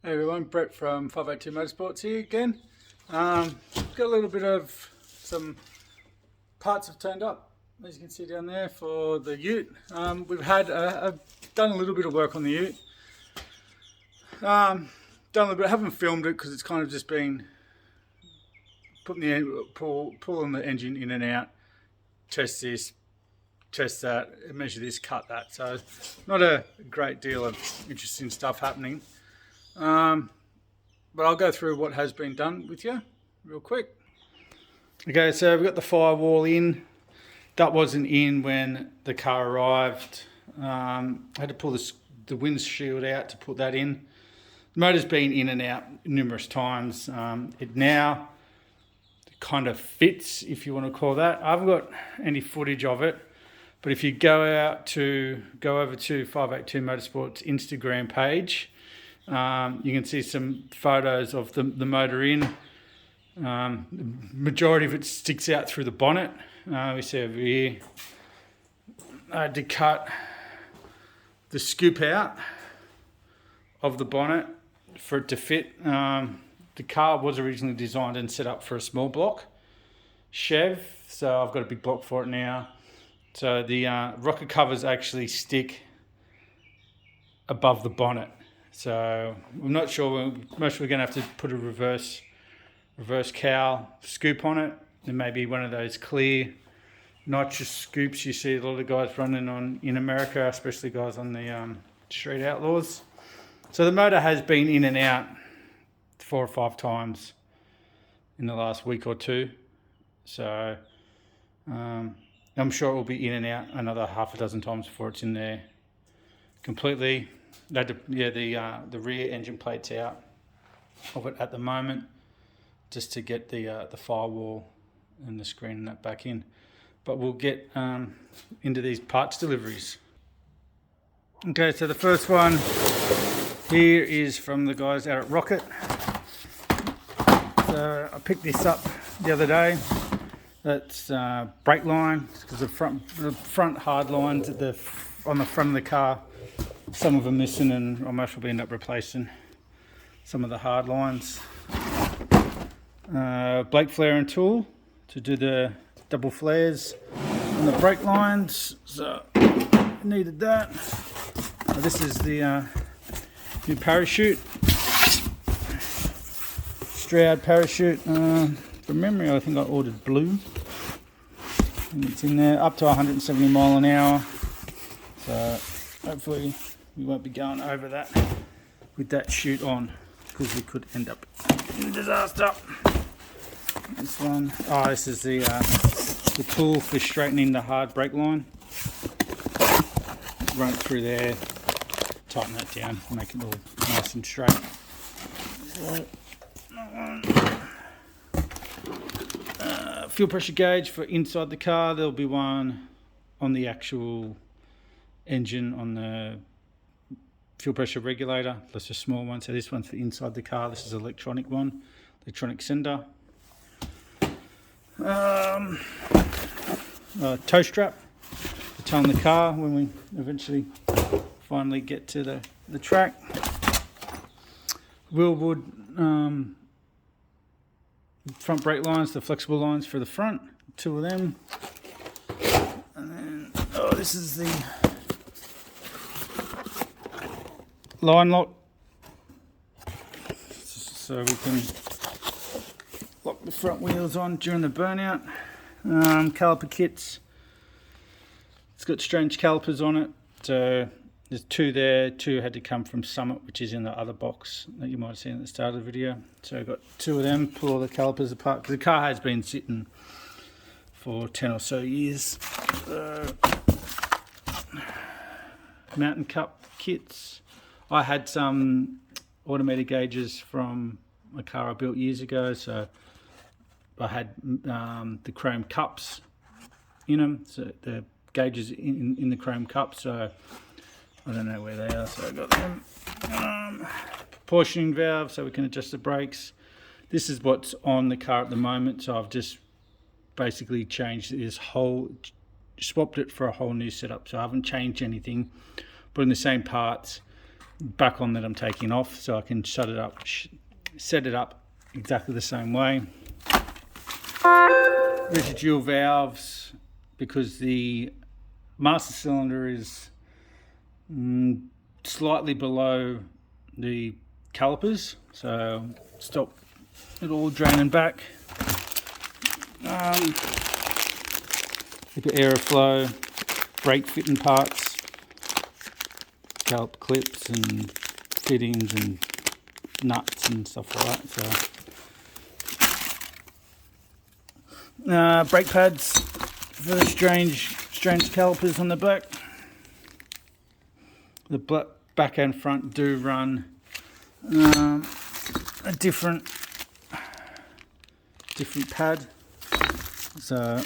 Hey everyone, Brett from 582 Motorsports here again. Got a little bit of some parts have turned up, as you can see down there, for the Ute. We've had I've done a little bit of work on the Ute. Done a little bit. I haven't filmed it because it's kind of just been putting pulling the engine in and out, test this, test that, measure this, cut that. So not a great deal of interesting stuff happening. But I'll go through what has been done with you real quick. Okay, so we've got the firewall in. That wasn't in when the car arrived. I had to pull the windshield out to put that in. The motor's been in and out numerous times. It now kind of fits, if you want to call that. I haven't got any footage of it, but if you go over to 582 Motorsports Instagram page, you can see some photos of the motor in. The majority of it sticks out through the bonnet. We see over here, I had to cut the scoop out of the bonnet for it to fit. The car was originally designed and set up for a small block Chev, so I've got a big block for it now. So the rocker covers actually stick above the bonnet. So I'm not sure. We're going to have to put a reverse cowl scoop on it, and maybe one of those clear nitrous scoops you see a lot of guys running on in America, especially guys on the Street Outlaws. So the motor has been in and out 4 or 5 times in the last week or two. So I'm sure it will be in and out another half a dozen times before it's in there completely. The rear engine plate's out of it at the moment, just to get the firewall and the screen and that back in. But we'll get into these parts deliveries. Okay, so the first one here is from the guys out at Rocket. So I picked this up the other day. That's brake line, because the front hard lines on the front of the car, some of them missing, and I most probably end up replacing some of the hard lines. Brake flaring tool to do the double flares on the brake lines, so needed that. This is the new parachute, Stroud parachute. From memory, I think I ordered blue, and it's in there up to 170 mile an hour. So hopefully we won't be going over that with that chute on, because we could end up in disaster. This one, this is the tool for straightening the hard brake line. Run it through there, tighten that down, make it all nice and straight. Fuel pressure gauge for inside the car. There'll be one on the actual engine on the fuel pressure regulator. That's a small one. So this one's for inside the car. This is an electronic one, electronic sender. Tow strap to tow in the car when we eventually finally get to the track. Wheelwood front brake lines, the flexible lines for the front, 2 of them. And then, this is the line lock, so we can lock the front wheels on during the burnout. Caliper kits, it's got strange calipers on it, so there's 2 there. 2 had to come from Summit, which is in the other box that you might have seen at the start of the video. So I've got 2 of them. Pull all the calipers apart, because the car has been sitting for 10 or so years. Mountain cup kits. I had some automated gauges from a car I built years ago, so I had the chrome cups in them, so the gauges in the chrome cups, so I don't know where they are, so I got them. Proportioning valve, so we can adjust the brakes. This is what's on the car at the moment, so I've just basically changed this swapped it for a whole new setup, so I haven't changed anything, but in the same parts. back on that I'm taking off, so I can set it up exactly the same way. Residual valves, because the master cylinder is slightly below the calipers, so stop it all draining back. Look at airflow, brake fitting parts, caliper clips and fittings and nuts and stuff like that. So brake pads for the strange calipers on the back. The back and front do run a different pad. So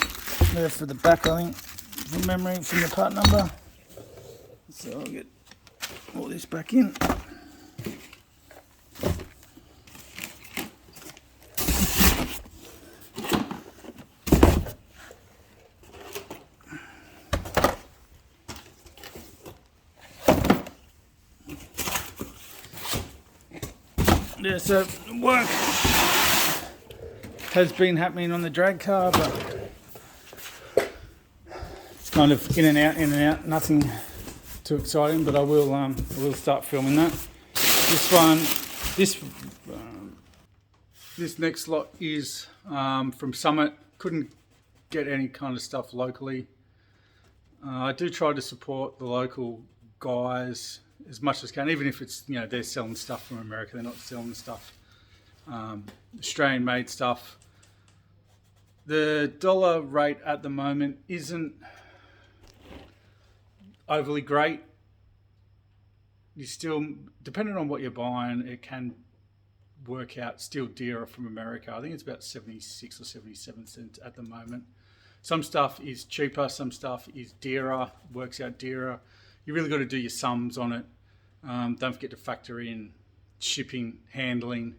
there for the back, I think, from memory, from the part number. So I'll get all this back in. Yeah, so work has been happening on the drag car, but it's kind of in and out, nothing too exciting, but I will start filming that. This next lot is from Summit. Couldn't get any kind of stuff locally. I do try to support the local guys as much as can, even if it's, you know, they're selling stuff from America, they're not selling stuff, Australian made stuff. The dollar rate at the moment isn't overly great. You still, depending on what you're buying, it can work out still dearer from America. I think it's about 76 or 77 cents at the moment. Some stuff is cheaper, some stuff is dearer, works out dearer. You really got to do your sums on it. Don't forget to factor in shipping, handling.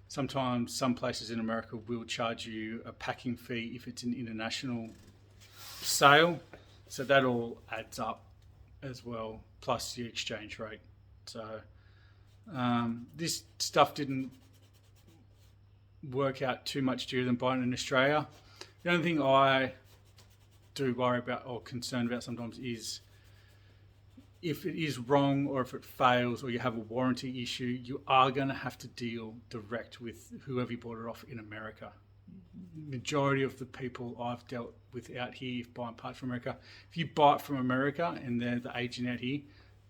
Sometimes some places in America will charge you a packing fee if it's an international sale. So that all adds up as well, plus your exchange rate. So this stuff didn't work out too much dearer than buying in Australia. The only thing I do worry about or concerned about sometimes is if it is wrong or if it fails or you have a warranty issue, you are going to have to deal direct with whoever you bought it off in America. Majority of the people I've dealt with out here buying parts from America, if you buy it from America and they're the agent out here,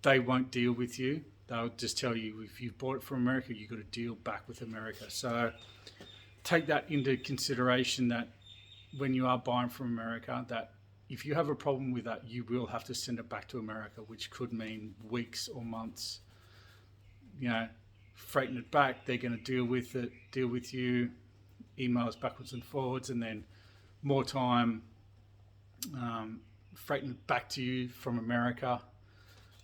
they won't deal with you. They'll just tell you if you bought it from America, you've got to deal back with America. So take that into consideration, that when you are buying from America, that if you have a problem with that, you will have to send it back to America, which could mean weeks or months. You know, freighting it back, they're going to deal with it, deal with you, emails backwards and forwards, and then more time freighting it back to you from America.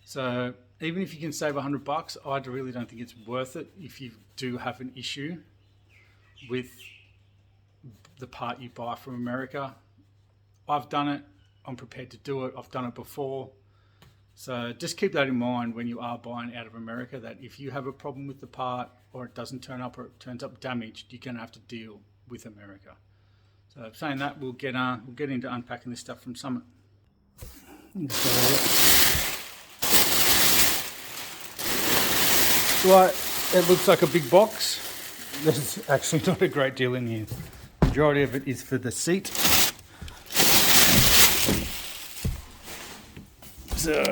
So even if you can save $100, I really don't think it's worth it if you do have an issue with the part you buy from America. I've done it. I'm prepared to do it. I've done it before. So just keep that in mind when you are buying out of America, that if you have a problem with the part or it doesn't turn up or it turns up damaged, you're going to have to deal with America. So saying that, we'll get into unpacking this stuff from Summit. Right, it looks like a big box. There's actually not a great deal in here. The majority of it is for the seat. So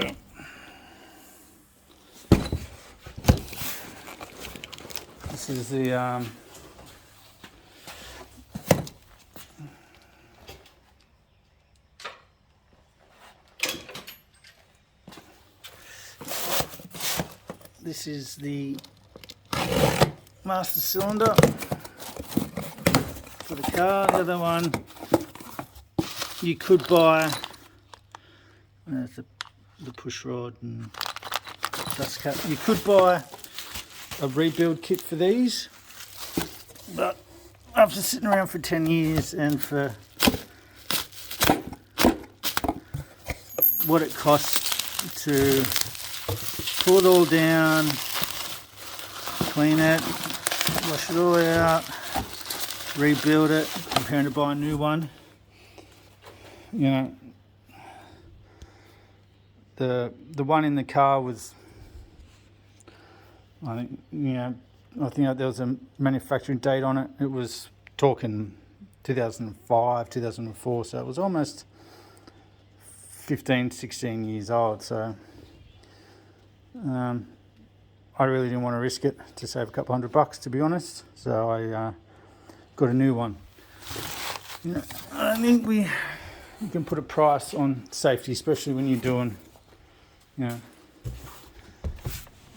this is the this is the master cylinder for the car. The other one you could buy. There's the push rod and dust cap. You could buy a rebuild kit for these, but after sitting around for 10 years and for what it costs to pull it all down, clean it, wash it all out, rebuild it, preparing to buy a new one. You know, the one in the car was, I think there was a manufacturing date on it. It was talking 2005, 2004, so it was almost 15, 16 years old. So I really didn't want to risk it to save a couple $100, to be honest. So I got a new one. You know, I think you can put a price on safety, especially when you're doing, you know,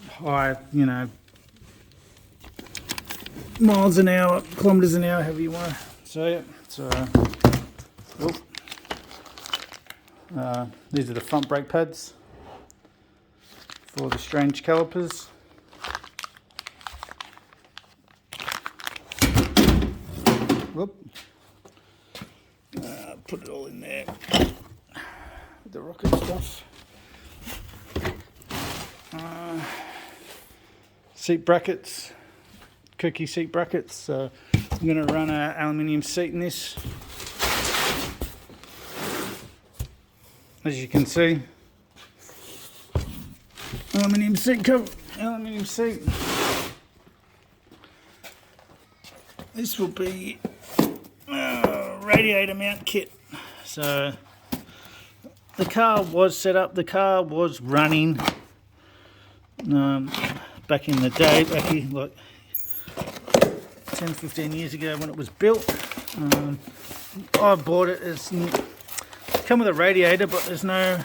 high, you know, miles an hour, kilometers an hour, however you want to say it. So, these are the front brake pads for the strange calipers. Whoop. Put it all in there with the rocket stuff. Seat brackets, cookie seat brackets. So I'm going to run an aluminium seat in this. As you can see, aluminium seat cover, aluminium seat. This will be radiator mount kit. So the car was set up, the car was running back in the day, back here like 10-15 years ago when it was built. I bought it as come with a radiator, but there's no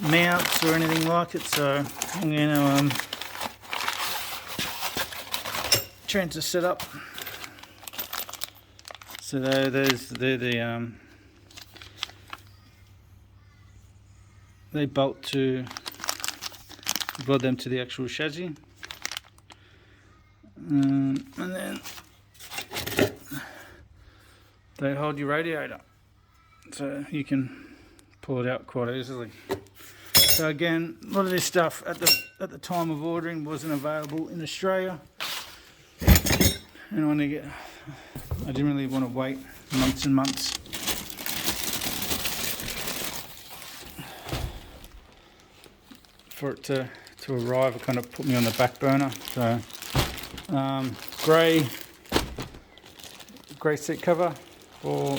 mounts or anything like it, so I'm going to change the setup. So they're they bolt to weld them to the actual chassis, and then they hold your radiator, so you can pull it out quite easily. So again, a lot of this stuff at the time of ordering wasn't available in Australia, and I didn't really want to wait months and months. For it to arrive. It kind of put me on the back burner. So grey seat cover for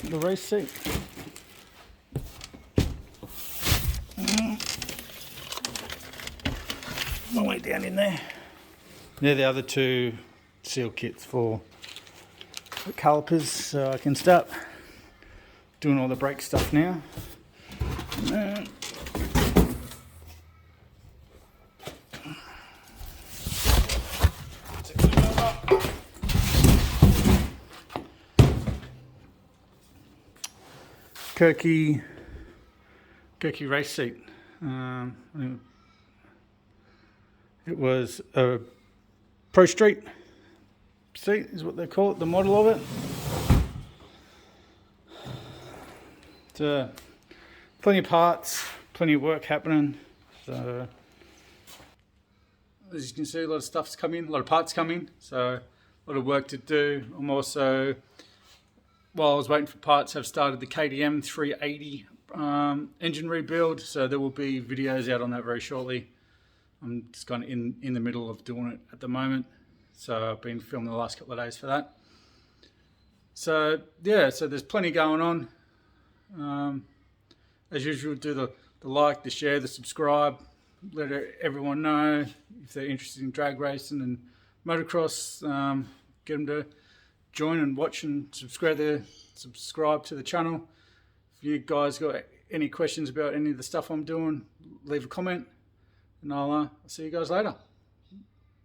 the race seat. My way down in there. They're the other two seal kits for the calipers, so I can start doing all the brake stuff now. Kirky race seat. It was a Pro Street seat is what they call it, the model of it. So plenty of parts, plenty of work happening. So as you can see, a lot of stuff's come in, a lot of parts come in, so a lot of work to do. I'm also, while I was waiting for parts, I've started the KTM 380 engine rebuild, so there will be videos out on that very shortly. I'm just kind of in the middle of doing it at the moment, so I've been filming the last couple of days for that. So yeah, so there's plenty going on. As usual, do the like, the share, the subscribe, let everyone know if they're interested in drag racing and motocross. Get them to join and watch and subscribe to the channel. If you guys got any questions about any of the stuff I'm doing, leave a comment, and I'll see you guys later.